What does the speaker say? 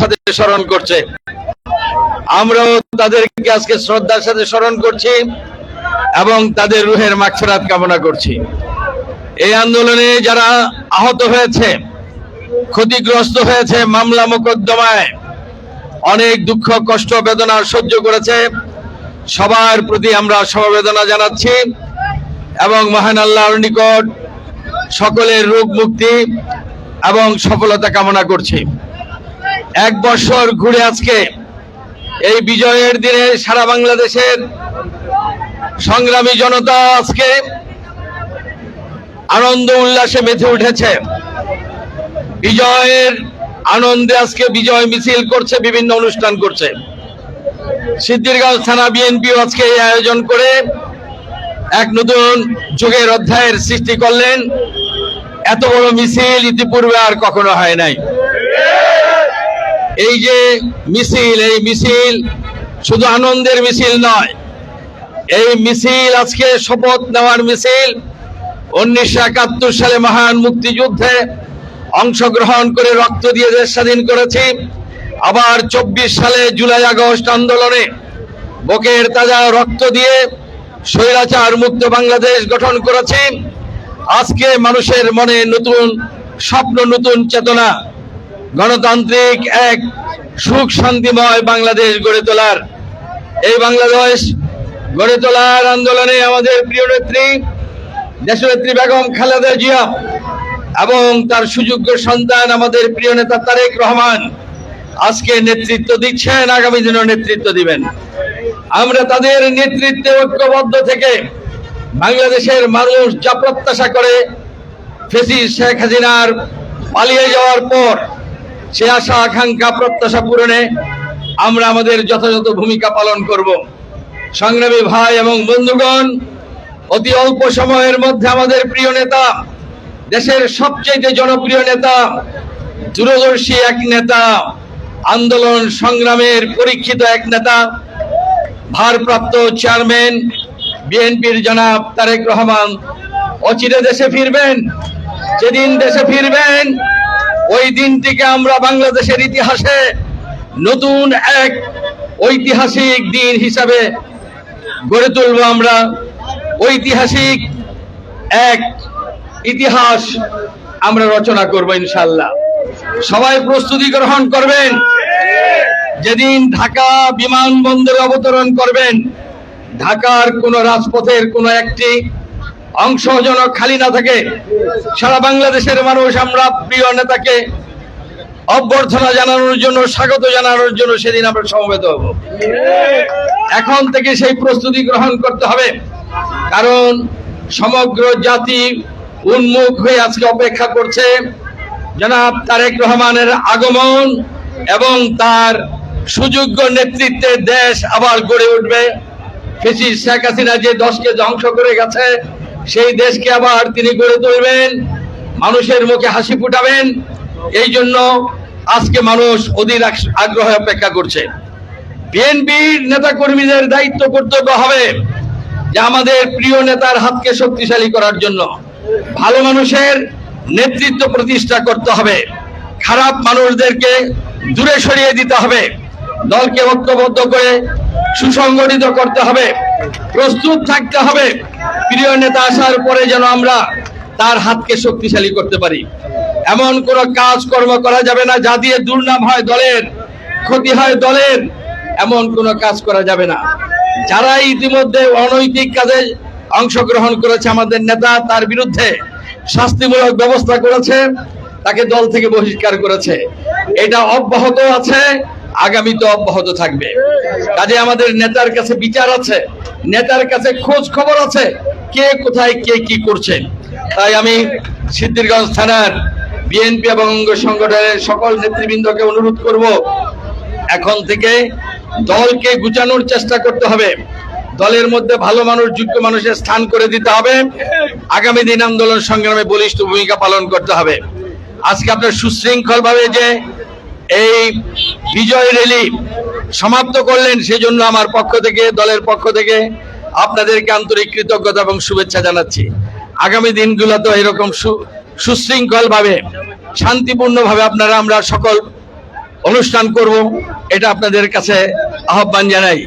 সাথে স্মরণ করছে। আমরাও তাদেরকে আজকে শ্রদ্ধার সাথে স্মরণ করছি এবং তাদের রুহের মাগফিরাত কামনা করছি। এই আন্দোলনে যারা আহত হয়েছে, ক্ষতিগ্রস্ত হয়েছে, মামলা মোকদ্দমায় অনেক দুঃখ কষ্ট বেদনা সহ্য করেছে, সবার প্রতি আমরা সমবেদনা জানাচ্ছি এবং মহান আল্লাহর নিকট সকলের রোগ মুক্তি এবং সফলতা কামনা করছি। 1 বছর ঘুরে আজকে এই বিজয়ের দিনে সারা বাংলাদেশের সংগ্রামী জনতা আজকে আনন্দ উল্লাসে মেতে উঠেছে। বিজয়ের আনন্দে আজকে বিজয় মিছিল করছে, বিভিন্ন অনুষ্ঠান করছে। সিদ্ধিরগঞ্জ থানা বিএনপিও আজকে এই আয়োজন করে এক নতুন যুগের অধ্যায়ের সৃষ্টি করলেন। এত বড় মিছিল ইতিপূর্বে আর কখনো হয় নাই। এই যে মিছিল, এই মিছিল শুধু আনন্দের মিছিল নয়, এই মিছিল আজকে শপথ নেওয়ার মিছিল। 1971 সালে মহান মুক্তিযুদ্ধে অংশগ্রহণ করে রক্ত দিয়ে দেশ স্বাধীন করেছি। আবার 24 সালে জুলাই আগস্ট আন্দোলনে বুকের তাজা রক্ত দিয়ে স্বৈরাচার মুক্ত বাংলাদেশ গঠন করেছি। আজকে মানুষের মনে নতুন স্বপ্ন, নতুন চেতনা, গণতান্ত্রিক এক সুখ শান্তিময় বাংলাদেশ গড়ে তোলার, এই বাংলাদেশ গড়ে তোলার আন্দোলনে আমাদের প্রিয় নেত্রী দেশনেত্রী বেগম খালেদা জিয়া এবং তার সুযোগ্য সন্তান আমাদের প্রিয় নেতা তারেক রহমান আজকে নেতৃত্ব দিচ্ছেন, আগামী দিনেও নেতৃত্ব দিবেন। আমরা তাদের নেতৃত্বে ঐক্যবদ্ধ থেকে বাংলাদেশের মানুষ যা প্রত্যাশা করে, ফ্যাসিস্ট শেখ হাসিনার পালিয়ে যাওয়ার পর সে আশা আকাঙ্ক্ষা প্রত্যাশা পূরণে আমরা আমাদের যথাযথ ভূমিকা পালন করব। সংগ্রামী ভাই এবং বন্ধুগণ, অতি অল্প সময়ের মধ্যে আমাদের প্রিয় নেতা, দেশের সবচেয়ে জনপ্রিয় নেতা, দূরদর্শী এক নেতা, আন্দোলন সংগ্রামের পরীক্ষিত এক নেতা, ভারপ্রাপ্ত চেয়ারম্যান বিএনপির জনাব তারেক রহমান অচিরে দেশে ফিরবেন। যেদিন দেশে ফিরবেন ওই দিনটিকে আমরা বাংলাদেশের ইতিহাসে নতুন এক ঐতিহাসিক দিন হিসাবে গড়ে তুলব। আমরা ঐতিহাসিক এক ইতিহাস আমরা রচনা করব ইনশাআল্লাহ। সবাই প্রস্তুতি গ্রহণ করবেন। যেদিন ঢাকা বিমানবন্দরে অবতরণ করবেন, ঢাকার কোন রাজপথের কোন একটি অংশ যেন খালি না থাকে। সারা বাংলাদেশের মানুষ আমরা প্রিয় নেতাকে অভ্যর্থনা জানানোর জন্য, স্বাগত জানানোর জন্য সেদিন আমরা সমবেত হব। এখন থেকে সেই প্রস্তুতি গ্রহণ করতে হবে, কারণ সমগ্র জাতি উন্মুখ হয়ে আজকে অপেক্ষা করছে জনাব তারেক রহমানের আগমন এবং তার সুযোগ্য নেতৃত্বে দেশ আবার গড়ে উঠবে। ফ্যাসিস্ট শেখ হাসিনা যে দেশকে ধ্বংস করে গেছে, সেই দেশকে আবার তিনি গড়ে তুলবেন, মানুষের মুখে হাসি ফুটাবেন। এই জন্য আজকে মানুষ অধীর আগ্রহে অপেক্ষা করছে। বিএনপির নেতা কর্মীদের দায়িত্ব কর্তব্য হবে যে আমাদের প্রিয় নেতার হাতকে শক্তিশালী করার জন্য ভালো মানুষের নেতৃত্ব প্রতিষ্ঠা করতে হবে, খারাপ মানুষদেরকে দূরে সরিয়ে দিতে হবে, দলকে ঐক্যবদ্ধ করে সুসংগঠিত করতে হবে, প্রস্তুত থাকতে হবে প্রিয় নেতা আসার পরে যেন আমরা তার হাতকে শক্তিশালী করতে পারি। এমন কোন কাজকর্ম করা যাবে না যা দিয়ে দুর্নাম হয় দলের, ক্ষতি হয় দলের, এমন কোন কাজ করা যাবে না। যারা ইতিমধ্যে অনৈতিক কাজে অংশগ্রহণ করেছে আমাদের নেতা, তার বিরুদ্ধে শাস্তিমূলক ব্যবস্থা করেছে, তাকে দল থেকে বহিষ্কার করেছে। এটা অব্যাহত আছে, আগামীতে অব্যাহত থাকবে। কাজে আমাদের নেতার কাছে বিচার আছে, নেতার কাছে খোঁজ খবর আছে, কে কোথায় কে কি করছে। তাই আমি সিদ্ধিরগঞ্জ থানার বিএনপি এবং অঙ্গ সংগঠনের সকল নেতৃবৃন্দকে অনুরোধ করব, এখন থেকে দলকে গুছানোর চেষ্টা করতে হবে, দলের মধ্যে ভালো মানুষ, যোগ্য মানুষের স্থান করে দিতে হবে, আগামী দিন আন্দোলন সংগ্রামে বলিষ্ঠ ভূমিকা পালন করতে হবে। আজকে আপনার সুশৃঙ্খল ভাবে যে এই বিজয় র্যালি সমাপ্ত করলেন, সেজন্য আমার পক্ষ থেকে, দলের পক্ষ থেকে আপনাদেরকে আন্তরিক কৃতজ্ঞতা এবং শুভেচ্ছা জানাচ্ছি। আগামী দিনগুলোতে এরকম সুশৃঙ্খল ভাবে, শান্তিপূর্ণ ভাবে আমরা সকল অনুষ্ঠান করব, এটা আপনাদের কাছে আহ্বান জানাই।